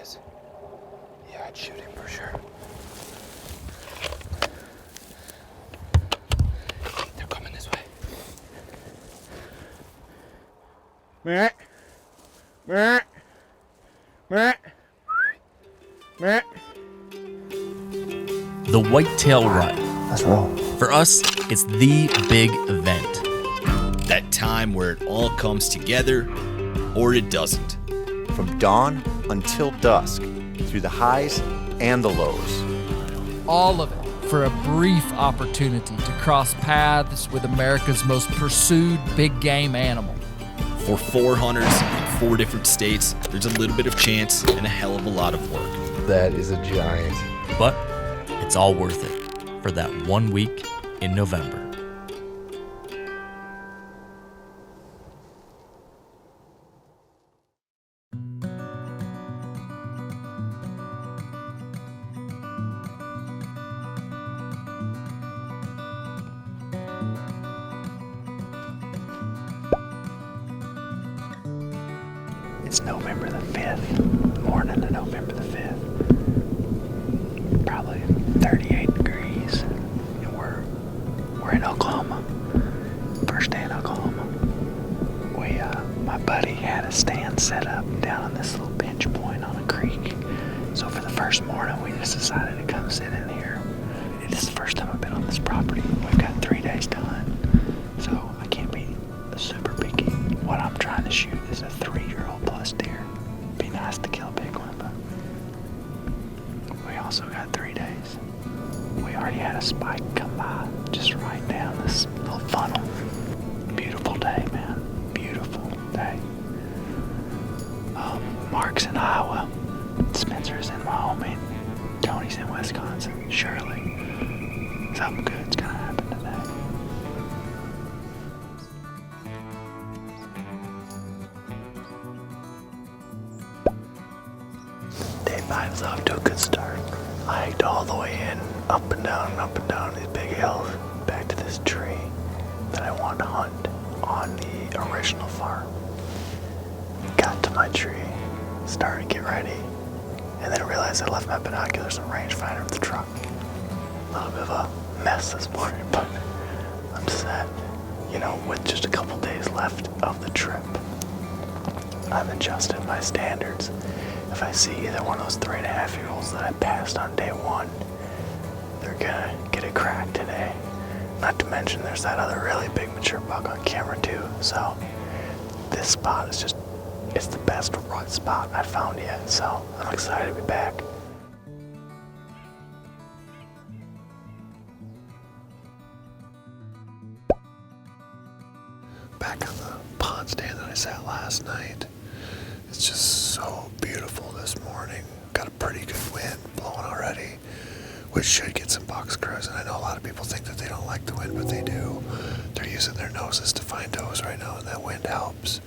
is. Yeah, I'd shoot him for sure. They're coming this way. Meh. Meh. Meh. Meh. The Whitetail Rut. Let's roll. For us, it's the big event. That time where it all comes together, or it doesn't. From dawn until dusk, through the highs and the lows. All of it for a brief opportunity to cross paths with America's most pursued big game animal. For 4 hunters in 4 different states, there's a little bit of chance and a hell of a lot of work. That is a giant. But it's all worth it for that 1 week in November. It's November the 5th, morning of November the 5th. Probably 38 degrees. And we're in Oklahoma. First day in Oklahoma. My buddy had a stand set up down on this little pinch point on a creek. So for the first morning, we just decided to come sit in here. It is the first time I've been on this property. We've got 3 days to hunt. So I can't be super picky. What I'm trying to shoot is a 3-year-old plus deer. Be nice to kill a big one, but we also got 3 days. We already had a spike come by just right down this little funnel. Beautiful day, man. Beautiful day. Mark's in Iowa. Spencer's in Wyoming. Tony's in Wisconsin. Shirley. Something good's gonna happen today. Day 5 is off to a good start. I hiked all the way in, up and down these big hills, back to this tree that I wanted to hunt on the original farm. Got to my tree, started to get ready, and then I realized I left my binoculars and rangefinder in the truck. A little bit of a mess this morning, but I'm set. With just a couple days left of the trip, I've adjusted my standards. If I see either one of those 3.5-year-olds that I passed on day 1, they're gonna get a crack today. Not to mention there's that other really big mature buck on camera too. So this spot is it's the best rut spot I've found yet. So I'm excited to be back. Back on the pond stand that I sat last night. It's just so beautiful this morning. Got a pretty good wind blowing already, which should get some bucks cruising. I know a lot of people think that they don't like the wind, but they do. They're using their noses to find does right now, and that wind helps.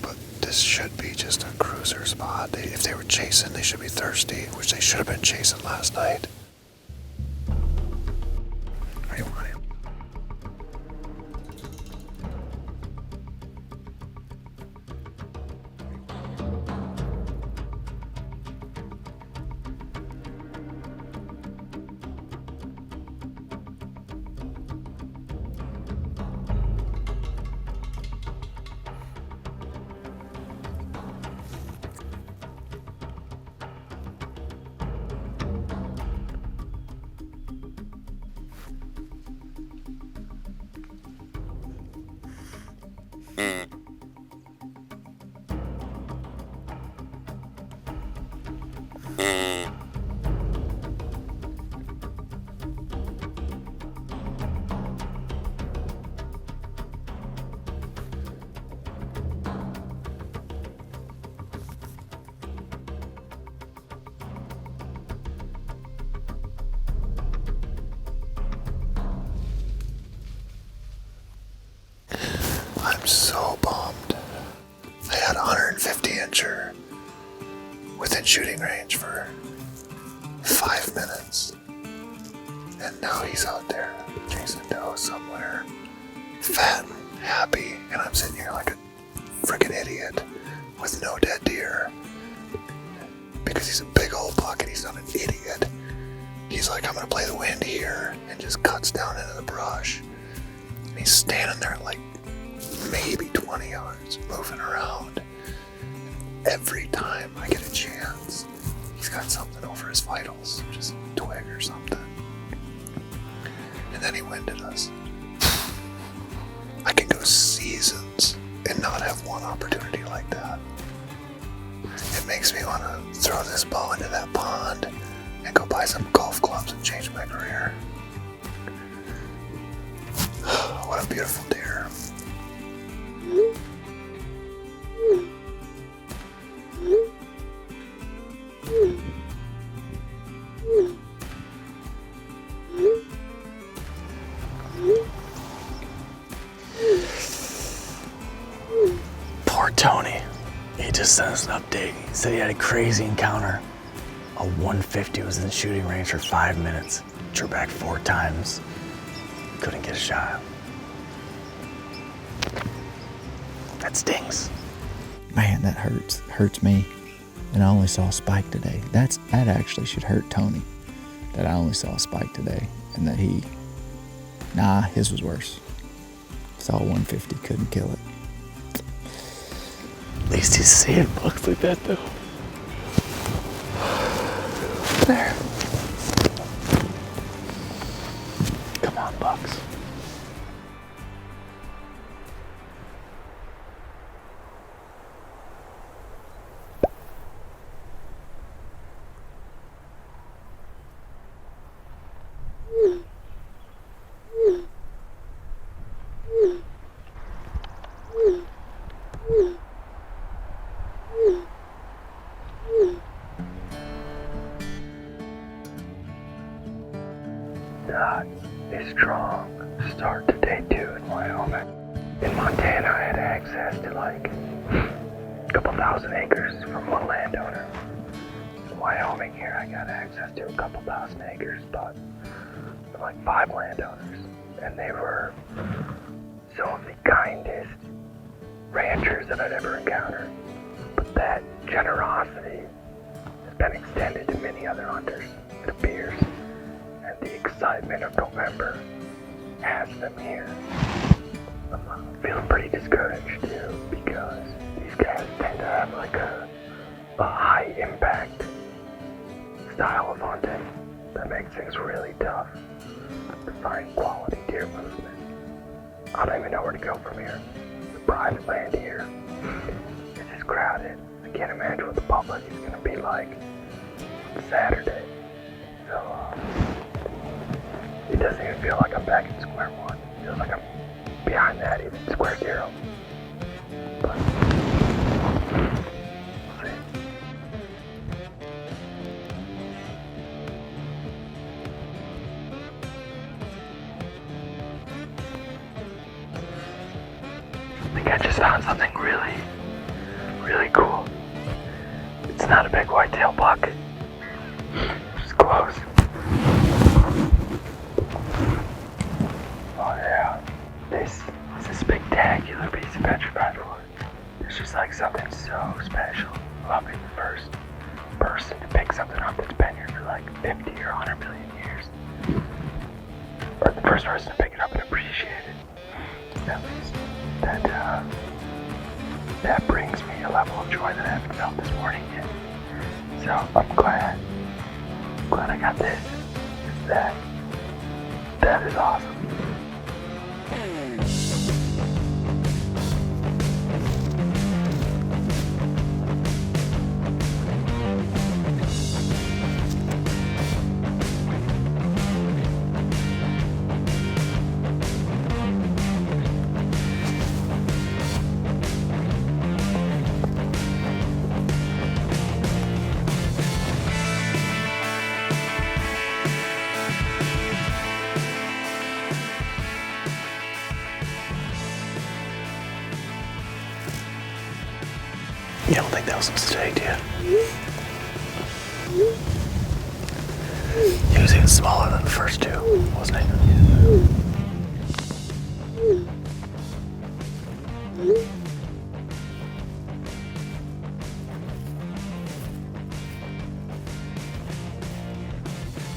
But this should be just a cruiser spot. If they were chasing, they should be thirsty, which they should have been chasing last night. Are you on him? I'm so bummed. I had a 150-incher within shooting range for 5 minutes. And now he's out there chasing doe somewhere, fat and happy, and I'm sitting here like a freaking idiot with no dead deer. because he's a big old buck and he's not an idiot. He's like, I'm gonna play the wind here, and just cuts down into the brush. And he's standing there at like maybe 20 yards, moving around. Every time I get a chance, he's got something over his vitals, just a twig or something. And then he winded us. I can go seasons and not have one opportunity like that. It makes me want to throw this bow into that pond and go buy some golf clubs and change my career. What a beautiful deer. Poor Tony. He just sent us an update. He said he had a crazy encounter. A 150 was in the shooting range for 5 minutes. Drew back 4 times. Couldn't get a shot. That stings. Man, that hurts me. And I only saw a spike today. That actually should hurt Tony. That I only saw a spike today. And that his was worse. Saw a 150, couldn't kill it. At least he's seeing bucks like that, though. There. Come on, bucks. That a strong start to day 2 in Wyoming. In Montana, I had access to like a couple thousand acres from one landowner. In Wyoming here, I got access to a couple thousand acres, but from like 5 landowners. And they were some of the kindest ranchers that I'd ever encountered. But that generosity has been extended to many other hunters, it appears. And the excitement of November has them here. I'm feeling pretty discouraged too, because these guys tend to have like a high impact style of hunting that makes things really tough to find quality deer movement. I don't even know where to go from here. The private land here is just crowded. I can't imagine what the public is going to be like on Saturday. So, it doesn't even feel like I'm back at square one. It feels like I'm behind that, even square 0. But we'll see. I think I just found something really, really cool. It's not a big whitetail buck. It's close. Oh yeah, this is a spectacular piece of petrified wood. There's just like something so special about being the first person to pick something up that's been here for like 50 or 100 million years. Or the first person to pick it up and appreciate it. At least that brings me a level of joy that I haven't felt this morning yet. So I'm glad I got this. That is awesome. You don't think that was a mistake, do you? He was even smaller than the first 2, wasn't he?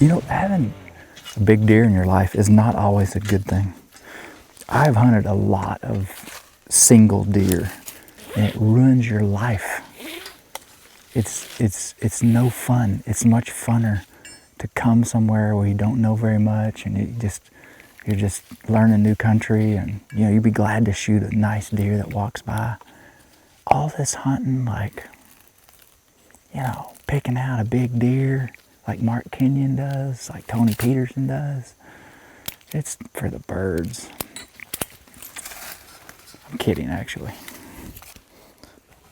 You know, having a big deer in your life is not always a good thing. I've hunted a lot of single deer, and it ruins your life. It's no fun. It's much funner to come somewhere where you don't know very much, and you're just learning new country, and you know, you'd be glad to shoot a nice deer that walks by. All this hunting, like, you know, picking out a big deer like Mark KENYON does, like Tony Peterson does, it's for the birds. I'm kidding, actually.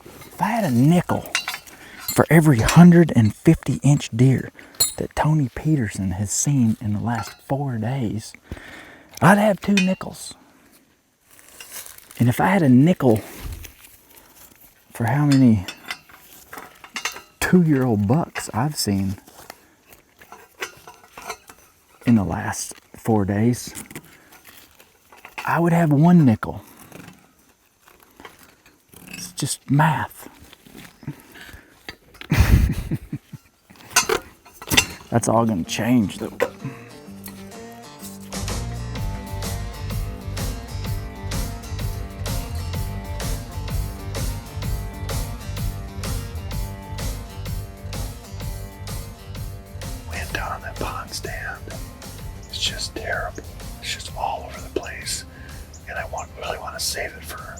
If I had a nickel for every 150-inch deer that Tony Peterson has seen in the last 4 days, I'd have 2 nickels. And if I had a nickel for how many 2-year-old bucks I've seen in the last 4 days, I would have 1 nickel. It's just math. That's all gonna change though. Wind down on that pond stand. It's just terrible. It's just all over the place. And I really want to save it for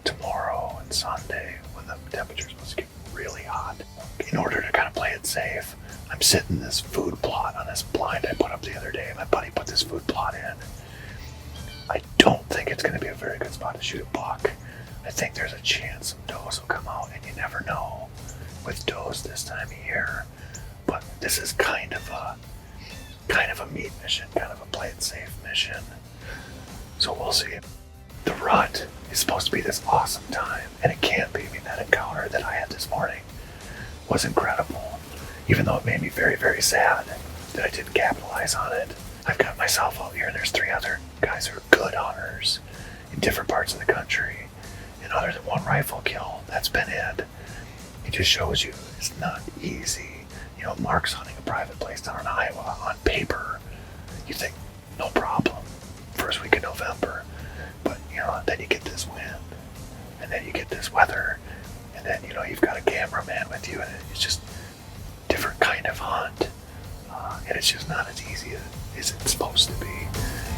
tomorrow and Sunday when the temperature's supposed to get really hot. In order to kind of play it safe, I'm setting this food plot on this blind I put up the other day. My buddy put this food plot in. I don't think it's going to be a very good spot to shoot a buck. I think there's a chance some does will come out, and you never know with does this time of year. But this is kind of a meat mission, kind of a play it safe mission. So we'll see. The rut is supposed to be this awesome time, and it can be. I mean, that encounter that I had this morning was incredible, even though it made me very, very sad that I didn't capitalize on it. I've got myself out here, and there's 3 other guys who are good hunters in different parts of the country, and other than 1 rifle kill, that's been it. It just shows you it's not easy. You know, Mark's hunting a private place down in Iowa. On paper, you think, no problem, first week of November. But, you know, then you get this wind, and then you get this weather, and then, you know, you've got a cameraman with you, and it's just different kind of hunt. And it's just not as easy as it's supposed to be.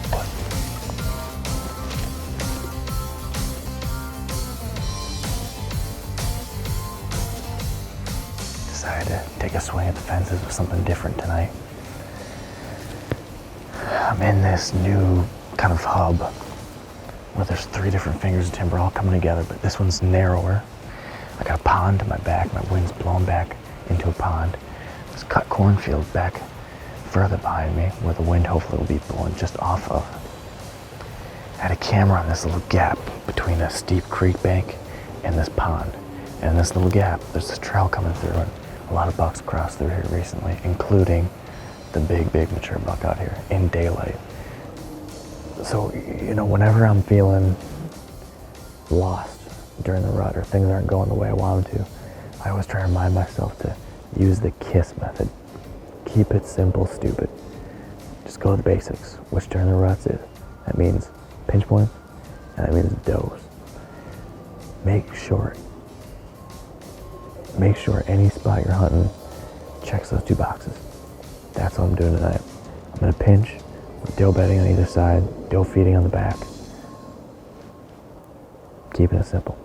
But decided to take a swing at the fences with something different tonight. I'm in this new kind of hub where there's 3 different fingers of timber all coming together, but this one's narrower. I got a pond to my back, my wind's blowing back into a pond. There's cut cornfield back further behind me where the wind hopefully will be blowing just off of. I had a camera on this little gap between a steep creek bank and this pond. And in this little gap, there's this trail coming through, and a lot of bucks crossed through here recently, including the big mature buck out here in daylight. So, you know, whenever I'm feeling lost during the rut or things aren't going the way I want them to, I always try to remind myself to use the KISS method. Keep it simple, stupid. Just go to the basics, which during the ruts is. That means pinch points, and that means does. Make sure any spot you're hunting checks those 2 boxes. That's what I'm doing tonight. I'm gonna pinch with doe bedding on either side, doe feeding on the back. Keeping it simple.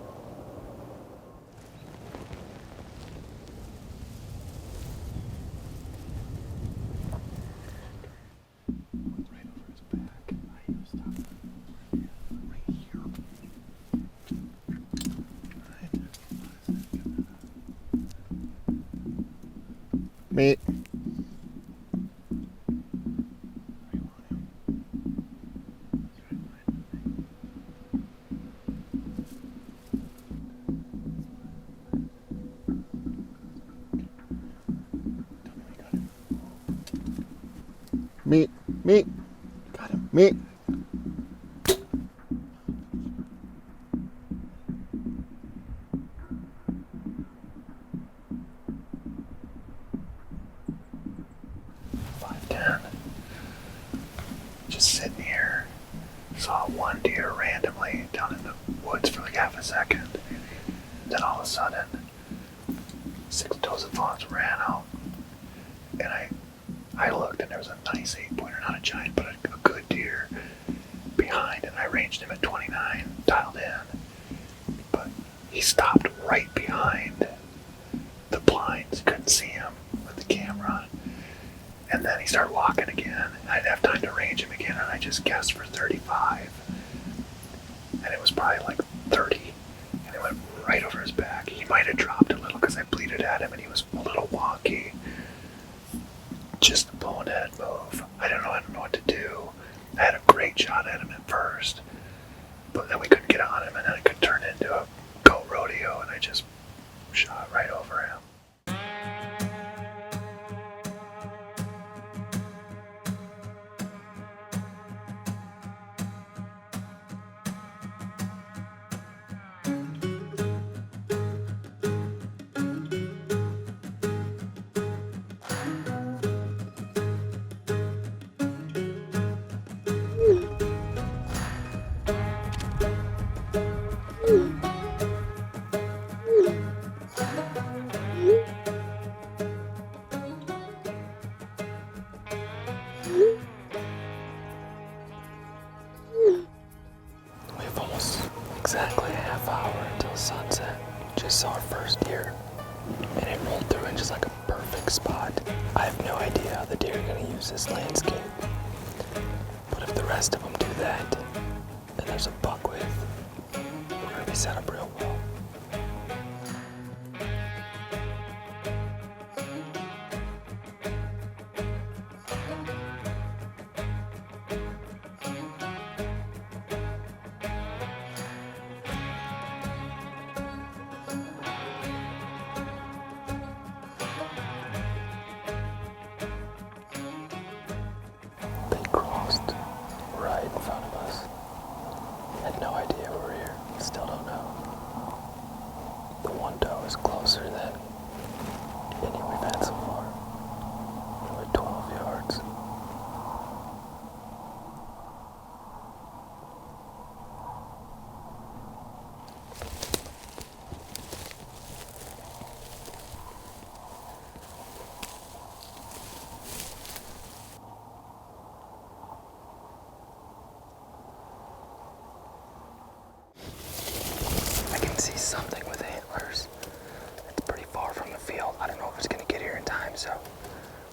Meat. Meat. Got him. Meat. quietly down in the woods for like half a second. Then all of a sudden, 6 dozen fawns ran out. And I looked and there was a nice 8-pointer, not a giant, but a good deer behind. And I ranged him at 29, dialed in. But he stopped right behind the blinds. Couldn't see him with the camera. And then he started walking again. I didn't have time to range him again, and I just guessed for 35. And it was probably like 30. And it went right over his back. He might have dropped a little because I bleated at him and he was a little wonky. Just a bonehead move. I don't know what to do. I had a great shot at him at first, but then we couldn't get on him, and then it could turn into a goat rodeo, and I just shot right over him. We have almost exactly a half hour until sunset. Just saw our first deer, and it rolled through in just like a perfect spot. I have no idea how the deer are going to use this landscape, but if the rest of them do that, and there's a buck with, we're going to be set up real well. They crossed right in front of us. Had no idea we were here. Still don't know. The one doe is closer than any we've had so far. We're 12 yards. I can see something with antlers. It's pretty far from the field. I don't know if it's going to get here in time, so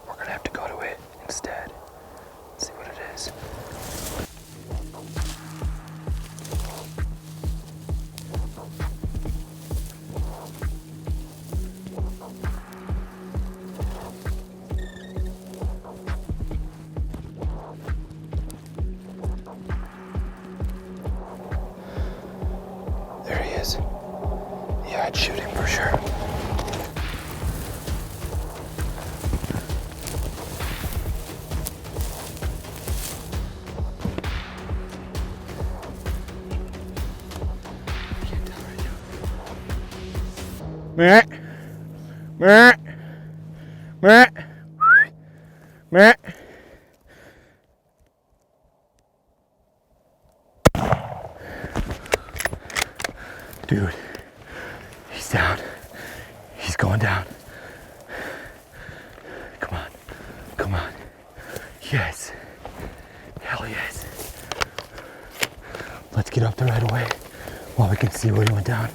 we're going to have to go to it instead. See what it is. There he is. Yeah, I'd shoot him for sure. Can't tell right now. Meh. Meh. Meh. Meh. Dude, he's down. He's going down. Come on. Come on. Yes. Hell yes. Let's get up there right away while we can see where he went down.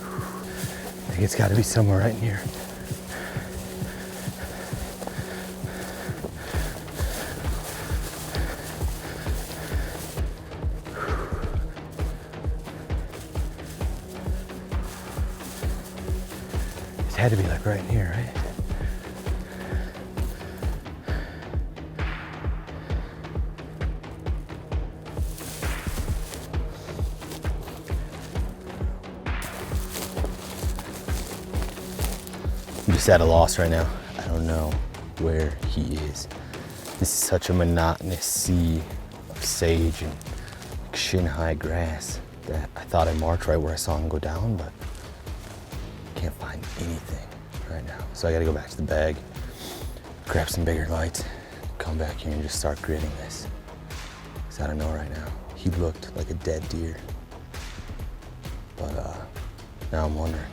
I think it's got to be somewhere right in here. It had to be like right in here, right? I'm just at a loss right now. I don't know where he is. This is such a monotonous sea of sage and shin-high grass that I thought I marked right where I saw him go down, but can't find anything right now. So I gotta go back to the bag, grab some bigger lights, come back here and just start gritting this. Because I don't know right now. He looked like a dead deer. But now I'm wondering.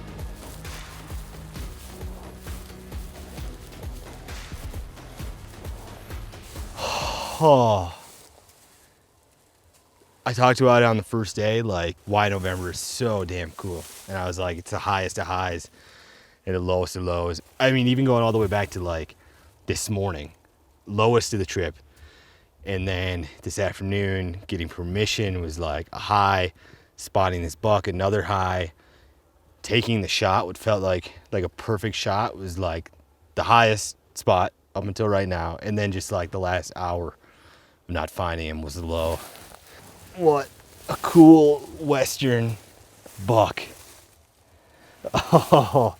Oh. I talked about it on the first day, like why November is so damn cool. And I was like, it's the highest of highs and the lowest of lows. I mean, even going all the way back to like this morning, lowest of the trip. And then this afternoon, getting permission was like a high, spotting this buck, another high, taking the shot, what felt like a perfect shot was like the highest spot up until right now. And then just like the last hour of not finding him was the low. What a cool Western buck. Oh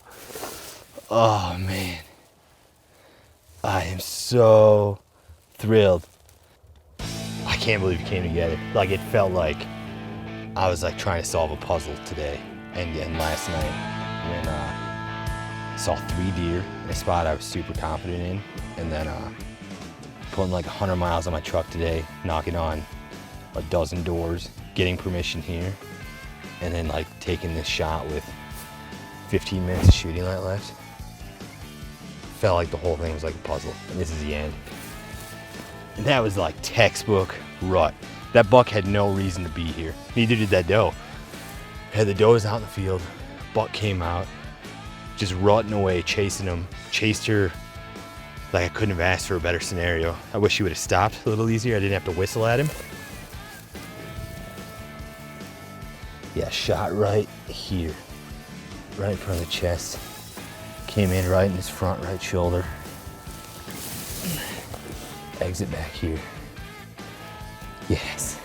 man. I am so thrilled. I can't believe it came together. Like it felt like I was like trying to solve a puzzle today and last night when I saw 3 deer in a spot I was super confident in, and then putting like 100 miles on my truck today, knocking on a dozen doors, getting permission here, and then like taking this shot with 15 minutes of shooting light left. Felt like the whole thing was like a puzzle, and this is the end. And that was like textbook rut. That buck had no reason to be here. Neither did that doe. Had the does out in the field, buck came out, just rutting away, chasing him, chased her like I couldn't have asked for a better scenario. I wish she would have stopped a little easier. I didn't have to whistle at him. Yeah, shot right here, right in front of the chest. Came in right in his front right shoulder. Exit back here. Yes.